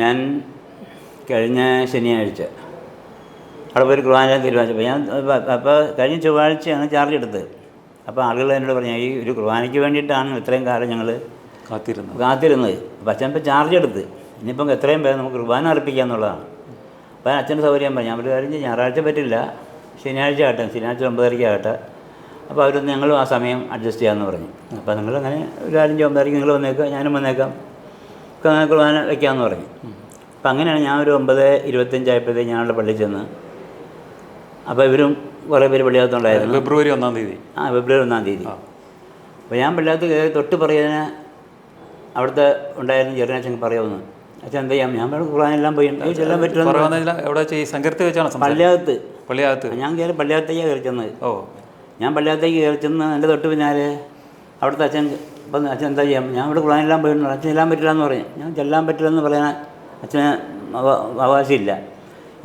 ഞാൻ കഴിഞ്ഞ ശനിയാഴ്ച അവിടെ പോയി കുർബാന തീരുമാനിച്ചപ്പോൾ ഞാൻ അപ്പോൾ കഴിഞ്ഞ ചൊവ്വാഴ്ചയാണ് ചാർജ് എടുത്തത്. അപ്പോൾ ആളുകൾ എന്നോട് പറഞ്ഞു, ഈ ഒരു കുർബാനയ്ക്ക് വേണ്ടിയിട്ടാണ് ഇത്രയും കാലം ഞങ്ങൾ കാത്തിരുന്നത്. അപ്പോൾ അച്ഛൻ ഇപ്പോൾ ചാർജ് എടുത്ത് ഇനിയിപ്പം എത്രയും പേര് നമുക്ക് കുർബാന അർപ്പിക്കുക എന്നുള്ളതാണ്. അപ്പോൾ അച്ഛൻ്റെ സൗകര്യം പറഞ്ഞു, ഞാൻ ഒരു കാര്യം ഞായറാഴ്ച പറ്റില്ല, ശനിയാഴ്ച ആകട്ടെ, ശനിയാഴ്ച 9:30 ആകട്ടെ. അപ്പോൾ അവർ ഞങ്ങളും ആ സമയം അഡ്ജസ്റ്റ് ചെയ്യാമെന്ന് പറഞ്ഞു. അപ്പോൾ നിങ്ങളങ്ങനെ ഒരു കാര്യം 9:30 നിങ്ങൾ വന്നേക്കാം, ഞാനും വന്നേക്കാം, കുർബാന വയ്ക്കാമെന്ന് പറഞ്ഞു. അപ്പം അങ്ങനെയാണ് ഞാൻ ഒരു 9:25 ആയപ്പോഴത്തേക്ക് ഞാനുള്ള പള്ളിയിൽ ചെന്ന്. അപ്പോൾ ഇവരും കുറേ പേര് പള്ളിയകത്തുണ്ടായിരുന്നു. ഫെബ്രുവരി 1-ാം തീയതി. ഫെബ്രുവരി 1-ാം തീയതി. അപ്പോൾ ഞാൻ പള്ളിയകത്ത് കയറി തൊട്ട് പറയുന്നതിന് അവിടുത്തെ ഉണ്ടായിരുന്ന ചെറിയച്ഛൻ പറയാമെന്ന്. അച്ഛൻ എന്താ ചെയ്യാം, ഞാൻ കുർബാനെല്ലാം പോയി ചെല്ലാൻ പറ്റുമോ? പള്ളിയകത്ത് ഞാൻ കയറി പള്ളിയകത്തേക്ക് കയറി ചെന്നത്. ഞാൻ പള്ളിയകത്തേക്ക് കയറി ചെന്ന് എൻ്റെ തൊട്ട് പിന്നാലെ അവിടുത്തെ അച്ഛൻ ഇപ്പം അച്ഛൻ എന്താ ചെയ്യാം, ഞാൻ ഇവിടെ കുർബാനെല്ലാം പോയിട്ടുണ്ട്, അച്ഛൻ ചെല്ലാൻ പറ്റില്ല എന്ന് പറഞ്ഞു. ഞാൻ ചെല്ലാൻ പറ്റില്ലെന്ന് പറയാൻ അച്ഛന് അവകാശമില്ല.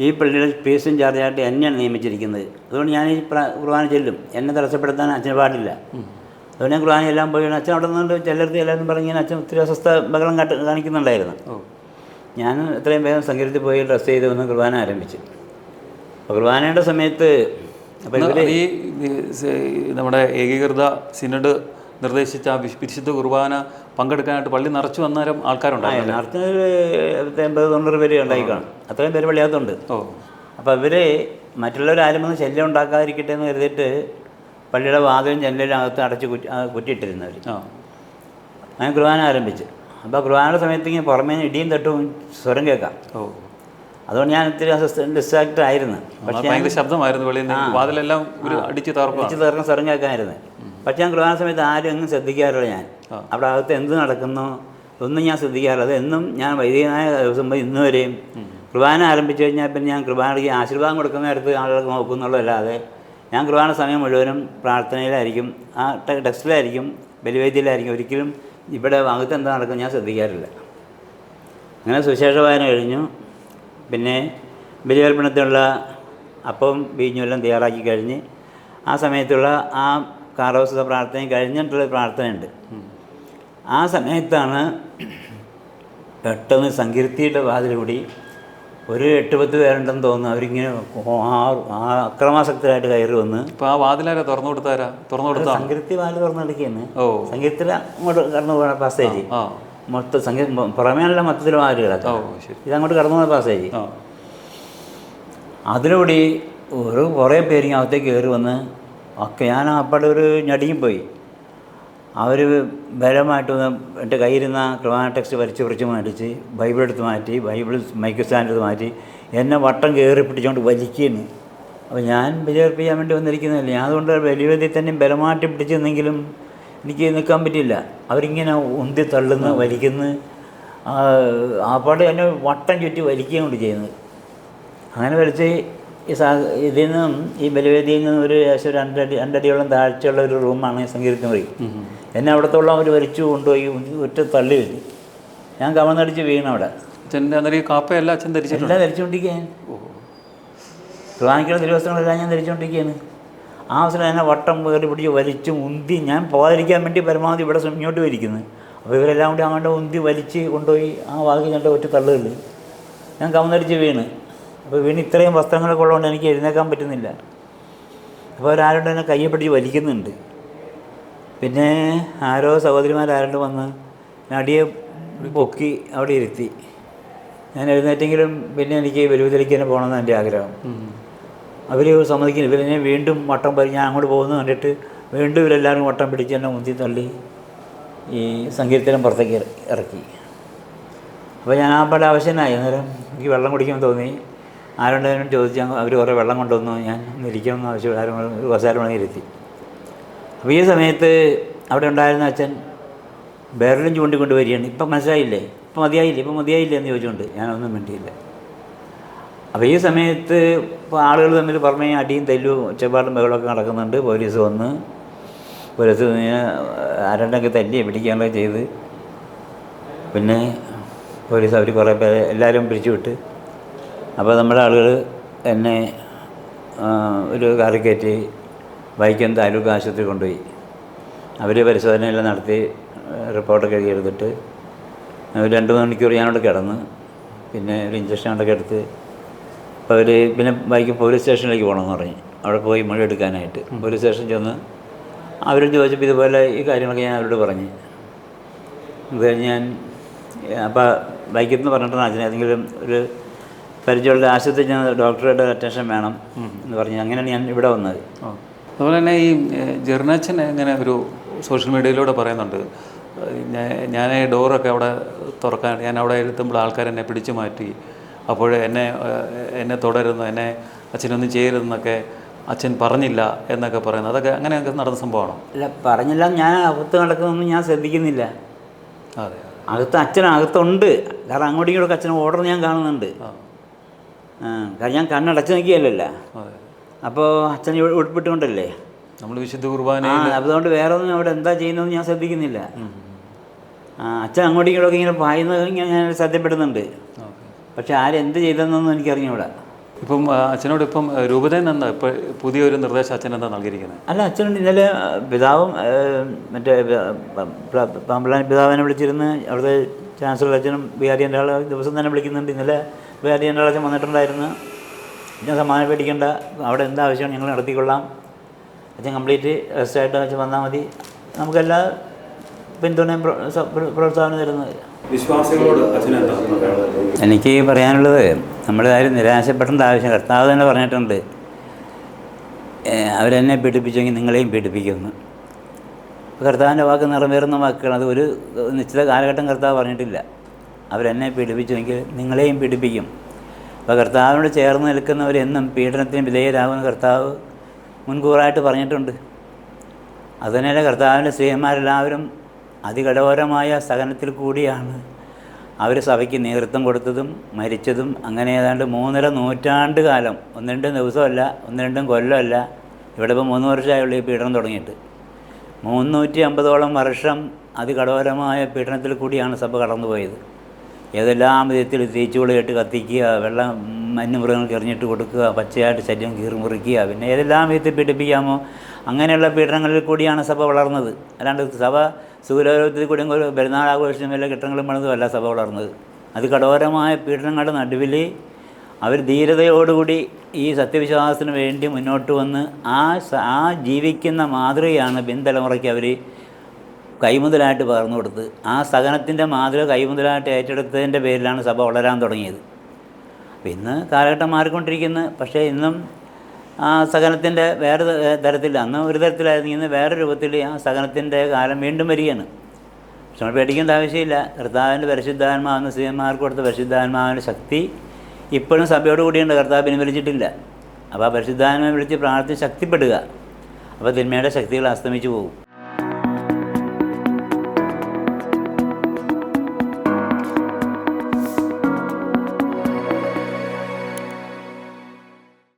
ഈ പള്ളിയുടെ ഫീസും ചാർജായിട്ട് എന്നെയാണ് നിയമിച്ചിരിക്കുന്നത്. അതുകൊണ്ട് ഞാൻ ഈ കുർബാന ചെല്ലും, എന്നെ തടസ്സപ്പെടുത്താൻ അച്ഛന് പാടില്ല. അതുകൊണ്ട് ഞാൻ കുർബാന എല്ലാം പോയി അച്ഛൻ അവിടെ നിന്നുകൊണ്ട് ചെല്ലരുത് എല്ലാവരും പറഞ്ഞ് അച്ഛൻ ഒത്തിരി അസ്വസ്ഥ ബഹളം കാണിക്കുന്നുണ്ടായിരുന്നു. ഞാൻ എത്രയും വേഗം സങ്കീർത്തി പോയി ഡ്രസ്സ് ചെയ്ത് വന്ന് കുർബാന ആരംഭിച്ചു. അപ്പോൾ കുർബാനയുടെ സമയത്ത് ഈ നമ്മുടെ ഏകീകൃത സിനഡ് നിർദ്ദേശിച്ച വിശുദ്ധ കുർബാന പങ്കെടുക്കാനായിട്ട് പള്ളി നിറച്ചു വന്നേരം ആൾക്കാരുണ്ടായിരുന്നു. നിറച്ചൊരു 80-90 പേര് ഉണ്ടായി കാണും. അത്രയും പേര് പള്ളിയകത്തുണ്ട്. അപ്പോൾ ഇവർ മറ്റുള്ളവരാരും വന്ന് ശല്യം ഉണ്ടാക്കാതിരിക്കട്ടെ എന്ന് കരുതിയിട്ട് പള്ളിയുടെ വാതിലും ജനലിലും അകത്ത് അടച്ച് കുറ്റിയിട്ടിരുന്നവർ. അങ്ങനെ കുർബാന ആരംഭിച്ചു. അപ്പോൾ കുർബാനയുടെ സമയത്ത് ഇങ്ങനെ പുറമേ ഇടിയും തട്ടും സ്വരം കേൾക്കാം. അതുകൊണ്ട് ഞാൻ ഇത്തിരി ഡിസ്ട്രാക്ട് ആയിരുന്നു. പക്ഷേ ശബ്ദമായിരുന്നു, വാതിലെല്ലാം അടിച്ച് തകർക്കുന്ന സ്വരം കേൾക്കാമായിരുന്നു. പക്ഷേ ഞാൻ കുർബാന സമയത്ത് ആരും എങ്ങും ശ്രദ്ധിക്കാറില്ല. ഞാൻ അവിടെ അകത്ത് എന്ത് നടക്കുന്നു ഒന്നും ഞാൻ ശ്രദ്ധിക്കാറില്ല. അത് എന്നും ഞാൻ വൈദികനായ ദിവസം പോയി ഇന്ന് വരെയും കുർബാന ആരംഭിച്ചു കഴിഞ്ഞാൽ പിന്നെ ഞാൻ കുർബാനയ്ക്ക് ആശീർവാദം കൊടുക്കുന്ന നേരത്ത് ആളുകൾക്ക് നോക്കുന്നുള്ളതല്ലാതെ ഞാൻ കുർബാന സമയം മുഴുവനും പ്രാർത്ഥനയിലായിരിക്കും, ആ ടെക്സ്റ്റിലായിരിക്കും, ബലിവേദിയിലായിരിക്കും. ഒരിക്കലും ഇവിടെ അകത്ത് എന്താ നടക്കുന്നത് ഞാൻ ശ്രദ്ധിക്കാറില്ല. അങ്ങനെ സുവിശേഷ വായന കഴിഞ്ഞു. പിന്നെ ബലിയർപ്പണത്തിനുള്ള അപ്പവും വീഞ്ഞും എല്ലാം തയ്യാറാക്കി കഴിഞ്ഞ് ആ സമയത്തുള്ള ആ കാർവസ്ത പ്രാർത്ഥനയും കഴിഞ്ഞിട്ടുള്ള പ്രാർത്ഥനയുണ്ട്. ആ സമയത്താണ് പെട്ടെന്ന് സങ്കീർത്തിയുടെ വാതിൽ കൂടി ഒരു 8-10 പേരുണ്ടെന്ന് തോന്നുന്നു. അവരിങ്ങനെ അക്രമാസക്തരായിട്ട് കയറി വന്ന്. ഇപ്പോൾ ആ വാതിലാരാ തുറന്നു കൊടുത്താ? സങ്കീർത്തി വാതിൽ തുറന്നെടുക്കുകയാണ്. സങ്കീർത്തിൽ അങ്ങോട്ട് കടന്നു പോകുന്ന പാസേജ് മൊത്തം പുറമേയുള്ള മൊത്തത്തിൽ വാതിൽ കിടക്കാം. ഇതങ്ങോട്ട് കടന്നു പോകുന്ന പാസേജ്. അതിലൂടെ കുറേ പേര് അകത്തേക്ക് കയറി വന്ന് ഒക്കെ ഞാൻ അപ്പാടെ ഒരു ഞടിയും പോയി. അവർ ബലമായിട്ട് എൻ്റെ കയ്യിരുന്ന കുർബാന ടെക്സ്റ്റ് വലിച്ചു മാറ്റിച്ച് ബൈബിൾ എടുത്ത് മാറ്റി, ബൈബിൾ മൈക്ക് സ്റ്റാൻഡ് എടുത്ത് മാറ്റി എന്നെ വട്ടം കയറി പിടിച്ചുകൊണ്ട് വലിക്കുന്നു. അപ്പോൾ ഞാൻ ബലിയർപ്പിക്കാൻ വേണ്ടി വന്നിരിക്കുന്നില്ല. ഞാൻ അതുകൊണ്ട് ബലിവേദിയിൽ തന്നെ ബലമാറ്റി പിടിച്ചെന്നെങ്കിലും എനിക്ക് നിൽക്കാൻ പറ്റില്ല. അവരിങ്ങനെ ഉന്തി തള്ളുന്നു, വലിക്കുന്നു. ആപ്പാട് എന്നെ വട്ടം ചുറ്റി വലിക്കുകയും കൊണ്ട് ചെയ്യുന്നത്. അങ്ങനെ വലിച്ച് ഇതിൽ നിന്നും ഈ ബലിവേദിയിൽ നിന്നും ഒരു ഏകദേശം 2 അടിയോളം താഴ്ചയുള്ള ഒരു റൂമാണ് സങ്കീർത്തി മുറി. എന്നെ അവിടത്തോളം അവർ വലിച്ചു കൊണ്ടുപോയി ഒറ്റ തള്ളി വെച്ചു. ഞാൻ കമന്നടിച്ച് വീണവിടെ. കാപ്പയെല്ലാം അച്ഛൻ എല്ലാം ധരിച്ചുകൊണ്ടിരിക്കുകയാണ്. കുർബാനയ്ക്കുള്ള ദിവസങ്ങളെല്ലാം ഞാൻ ധരിച്ചുകൊണ്ടിരിക്കുകയാണ്. ആ അവസരം എന്നെ വട്ടം കയറി പിടിച്ച് വലിച്ചും ഉന്തി, ഞാൻ പോകാതിരിക്കാൻ വേണ്ടി പരമാവധി ഇവിടെ ഇങ്ങോട്ട് വലിക്കുന്നത്. അപ്പോൾ ഇവരെല്ലാം കൂടി അങ്ങോട്ട് ഉന്തി വലിച്ച് കൊണ്ടുപോയി ആ വാതിൽ കണ്ട ഒറ്റ തള്ളുകളിൽ ഞാൻ കമന്നടിച്ച് വീണ്. അപ്പോൾ വീണ് ഇത്രയും വസ്ത്രങ്ങളൊക്കെ ഉള്ളതുകൊണ്ട് എനിക്ക് എഴുന്നേക്കാൻ പറ്റുന്നില്ല. അപ്പോൾ അവരാരോട് എന്നെ കയ്യെ പിടിച്ച് വലിക്കുന്നുണ്ട്. പിന്നെ ആരോ സഹോദരിമാരാരോട് വന്ന് നടിയെ പൊക്കി അവിടെ ഇരുത്തി. ഞാൻ എഴുന്നേറ്റെങ്കിലും പിന്നെ എനിക്ക് ബലിവേദിയിലേക്ക് തന്നെ പോകണമെന്ന് എൻ്റെ ആഗ്രഹം. അവർ സമ്മതിക്കുന്നു. ഇവരെന്നെ വീണ്ടും വട്ടം പറിഞ്ഞ് ഞാൻ അങ്ങോട്ട് പോകുന്നത് കണ്ടിട്ട് വീണ്ടും ഇവരെല്ലാവരും വട്ടം പിടിച്ച് എന്നെ ഉന്തി തള്ളി ഈ സങ്കീർത്തനം പുറത്തേക്ക് ഇറക്കി. അപ്പോൾ ഞാൻ ആ പാടെ ആവശ്യനായി. അന്നേരം എനിക്ക് വെള്ളം കുടിക്കുമെന്ന് തോന്നി. ആരുണ്ടായാലും ചോദിച്ചാൽ അവർ കുറേ വെള്ളം കൊണ്ടുവന്നു. ഞാൻ ഇരിക്കണമെന്ന് ആവശ്യം ആരും ഒരു കസേര വേണമെങ്കിൽ ഇരുത്തി. അപ്പോൾ ഈ സമയത്ത് അവിടെ ഉണ്ടായിരുന്ന അച്ഛൻ ബെർലിൻ ചൂണ്ടിക്കൊണ്ട് വരികയാണ്. ഇപ്പം മനസ്സിലായില്ലേ, ഇപ്പം മതിയായില്ലേ എന്ന് ചോദിച്ചുകൊണ്ട് ഞാനൊന്നും മിണ്ടിയില്ല. അപ്പോൾ ഈ സമയത്ത് ഇപ്പോൾ ആളുകൾ തമ്മിൽ പുറമേ അടിയും തല്ലും ഒച്ചപ്പാടും ബഹളമൊക്കെ നടക്കുന്നുണ്ട്. പോലീസ് വന്ന് ആരുണ്ടെങ്കിൽ തല്ലിയെ പിടിക്കാനൊക്കെ ചെയ്ത് പിന്നെ പോലീസ് അവർ കുറേ പേരെ എല്ലാവരും പിരിച്ചുവിട്ട്. അപ്പോൾ നമ്മുടെ ആളുകൾ എന്നെ ഒരു കാറിൽ കയറ്റി വൈക്കം താലൂക്ക് ആശുപത്രി കൊണ്ടുപോയി. അവർ പരിശോധനയെല്ലാം നടത്തി റിപ്പോർട്ടൊക്കെ എഴുതി എടുത്തിട്ട് ഒരു 2 മണിക്കൂർ ഞാനവിടെ കിടന്ന്. പിന്നെ ഒരു ഇഞ്ചക്ഷൻ കൊണ്ടൊക്കെ എടുത്ത് അപ്പോൾ അവർ പിന്നെ ബൈക്ക് പോലീസ് സ്റ്റേഷനിലേക്ക് പോകണമെന്ന് പറഞ്ഞ് അവിടെ പോയി മൊഴി എടുക്കാനായിട്ട് പോലീസ് സ്റ്റേഷനിൽ ചെന്ന് അവരും ചോദിച്ചപ്പോൾ ഇതുപോലെ ഈ കാര്യങ്ങളൊക്കെ ഞാൻ അവരോട് പറഞ്ഞ് അത് കഴിഞ്ഞ് ഞാൻ അപ്പോൾ ബൈക്കിൽ നിന്ന് പറഞ്ഞിട്ടാണ് അതിന് ഏതെങ്കിലും ഒരു പരിചയമുള്ള ആശുപത്രി ഞാൻ ഡോക്ടറുടെ അറ്റൻഷൻ വേണം എന്ന് പറഞ്ഞ് അങ്ങനെയാണ് ഞാൻ ഇവിടെ വന്നത്. അതുപോലെ തന്നെ ഈ ജെറിനാച്ചൻ ഇങ്ങനെ ഒരു സോഷ്യൽ മീഡിയയിലൂടെ പറയുന്നുണ്ട്, ഞാൻ ഡോറൊക്കെ അവിടെ തുറക്കാൻ ഞാൻ അവിടെ എത്തുമ്പോൾ ആൾക്കാർ എന്നെ പിടിച്ചു മാറ്റി, അപ്പോൾ എന്നെ തുടരുന്നു, എന്നെ അച്ഛനൊന്നും ചെയ്യരുതെന്നൊക്കെ അച്ഛൻ പറഞ്ഞില്ല എന്നൊക്കെ പറയുന്നത്, അതൊക്കെ അങ്ങനെയൊക്കെ നടന്ന സംഭവമാണോ? അല്ല, പറഞ്ഞില്ല. ഞാൻ അകത്ത് നടക്കുന്നതൊന്നും ഞാൻ ശ്രദ്ധിക്കുന്നില്ല. അതെ, അകത്തുണ്ട്. കാരണം അങ്ങോട്ടും ഇങ്ങോട്ടൊക്കെ അച്ഛൻ ഓർഡർ ഞാൻ കാണുന്നുണ്ട്. കാരണം ഞാൻ കണ്ണടച്ച് നോക്കിയല്ലല്ലോ. അപ്പോൾ അച്ഛൻ ഉൾപ്പെട്ടുകൊണ്ടല്ലേ നമ്മൾ വിശുദ്ധ കുർബാന. അതുകൊണ്ട് വേറെ ഒന്നും അവിടെ എന്താ ചെയ്യുന്നതെന്ന് ഞാൻ ശ്രദ്ധിക്കുന്നില്ല. അച്ഛൻ അങ്ങോട്ടും ഇങ്ങോട്ടൊക്കെ ഇങ്ങനെ പായുന്നത് ഞാൻ ശ്രദ്ധപ്പെടുന്നുണ്ട്. പക്ഷെ ആരെന്ത് ചെയ്തതെന്നൊന്നും എനിക്കറിഞ്ഞൂടാ. ഇപ്പം അച്ഛനോട് ഇപ്പം രൂപതയിൽ നിന്ന് ഇപ്പോൾ പുതിയൊരു നിർദ്ദേശം അച്ഛൻ എന്താ നൽകിയിരിക്കുന്നത്? അല്ല, അച്ഛനുണ്ട്. ഇന്നലെ പിതാവും മറ്റേ പാമ്പളാൻ പിതാവിനെ വിളിച്ചിരുന്ന് അവിടുത്തെ ചാൻസലർ അച്ഛനും ബിഹാരിൻ്റെ ആൾ ദിവസം തന്നെ വിളിക്കുന്നുണ്ട്. ഇന്നലെ ബിഹാരിൻ്റെ ആൾ അച്ഛൻ വന്നിട്ടുണ്ടായിരുന്നു. ഞാൻ സമ്മാനം പേടിക്കേണ്ട, അവിടെ എന്താ ആവശ്യമാണ് ഞങ്ങൾ നടത്തിക്കൊള്ളാം, അച്ഛൻ കംപ്ലീറ്റ് റെസ്റ്റായിട്ട് അച്ഛൻ വന്നാൽ മതി, നമുക്കെല്ലാ പിന്തുണയും പ്രോത്സാഹനം തരുന്നത്. വിശ്വാസികളോട് അച്ഛനെന്താ എനിക്ക് പറയാനുള്ളത്, നമ്മൾ ആരും നിരാശപ്പെടേണ്ട ആവശ്യം, കർത്താവ് തന്നെ പറഞ്ഞിട്ടുണ്ട്, അവരെന്നെ പീഡിപ്പിച്ചെങ്കിൽ നിങ്ങളെയും പീഡിപ്പിക്കുമെന്ന്. കർത്താവിൻ്റെ വാക്ക് നിറവേറുന്ന വാക്കുകൾ. അത് ഒരു നിശ്ചിത കാലഘട്ടം കർത്താവ് പറഞ്ഞിട്ടില്ല. അവരെന്നെ പീഡിപ്പിച്ചെങ്കിൽ നിങ്ങളെയും പീഡിപ്പിക്കും. അപ്പോൾ കർത്താവിനോട് ചേർന്ന് നിൽക്കുന്നവരെന്നും പീഡനത്തിന് വിധേയരാകുമെന്ന് കർത്താവ് മുൻകൂറായിട്ട് പറഞ്ഞിട്ടുണ്ട്. അതുതന്നെയല്ല, കർത്താവിൻ്റെ സ്ത്രീയന്മാരെല്ലാവരും അതികഠോരമായ സഹനത്തിൽ കൂടിയാണ് അവർ സഭയ്ക്ക് നേതൃത്വം കൊടുത്തതും മരിച്ചതും. അങ്ങനെ ഏതാണ്ട് 3.5 നൂറ്റാണ്ട് കാലം, 1-2 ദിവസമല്ല, 1-2 കൊല്ലമല്ല, ഇവിടെ ഇപ്പോൾ 3 വർഷമായുള്ള ഈ പീഡനം തുടങ്ങിയിട്ട് 350ഓളം വർഷം അതികഠോരമായ പീഡനത്തിൽ കൂടിയാണ് സഭ കടന്നുപോയത്. ഏതെല്ലാം വിധത്തിൽ തീച്ചുകൂടിയിട്ട് കത്തിക്കുക, വെള്ളം മന്യമൃഗങ്ങൾക്ക് എറിഞ്ഞിട്ട് കൊടുക്കുക, പച്ചയായിട്ട് ശരീരം കീറി മുറിക്കുക, പിന്നെ ഏതെല്ലാം വിധത്തിൽ പീഡിപ്പിക്കാമോ അങ്ങനെയുള്ള പീഡനങ്ങളിൽ കൂടിയാണ് സഭ വളർന്നത്. അല്ലാണ്ട് സഭ സൂര്യോദയത്തിൽ കൂടി ഒരു പെരുന്നാൾ ആഘോഷം വല്ല കെട്ടിടങ്ങളും പണിതുമല്ല സഭ വളർന്നത്. അത് കഠോരമായ പീഡനങ്ങളുടെ നടുവിൽ അവർ ധീരതയോടുകൂടി ഈ സത്യവിശ്വാസത്തിന് വേണ്ടി മുന്നോട്ട് വന്ന് ആ ജീവിക്കുന്ന മാതൃകയാണ് പിൻതലമുറയ്ക്ക് അവർ കൈമുതലായിട്ട് പകർന്നു കൊടുത്ത്. ആ സഹനത്തിൻ്റെ മാതൃക കൈമുതലായിട്ട് ഏറ്റെടുത്തതിൻ്റെ പേരിലാണ് സഭ വളരാൻ തുടങ്ങിയത്. അപ്പം ഇന്ന് കാലഘട്ടം മാറിക്കൊണ്ടിരിക്കുന്നു. പക്ഷേ ഇന്നും ആ സഹനത്തിൻ്റെ വേറെ തരത്തിൽ, അന്ന് ഒരു തരത്തിലായിരുന്നു, ഇന്ന് വേറെ രൂപത്തിൽ ആ സഹനത്തിൻ്റെ കാലം വീണ്ടും വരികയാണ്. പക്ഷെ നമ്മൾ പേടിക്കേണ്ട ആവശ്യമില്ല. കർത്താവിൻ്റെ പരിശുദ്ധാത്മാവെന്ന് സ്ത്രീമാർക്ക് കൊടുത്ത പരിശുദ്ധാത്മാവിൻ്റെ ശക്തി ഇപ്പോഴും സഭയോട് കൂടിയുണ്ട്. കർത്താവ് പിൻവലിച്ചിട്ടില്ല. അപ്പോൾ ആ പരിശുദ്ധാത്മാവിനെ വിളിച്ച് പ്രാർത്ഥിച്ച് ശക്തിപ്പെടുക. അപ്പോൾ തിന്മയുടെ ശക്തികൾ അസ്തമിച്ചു പോകും.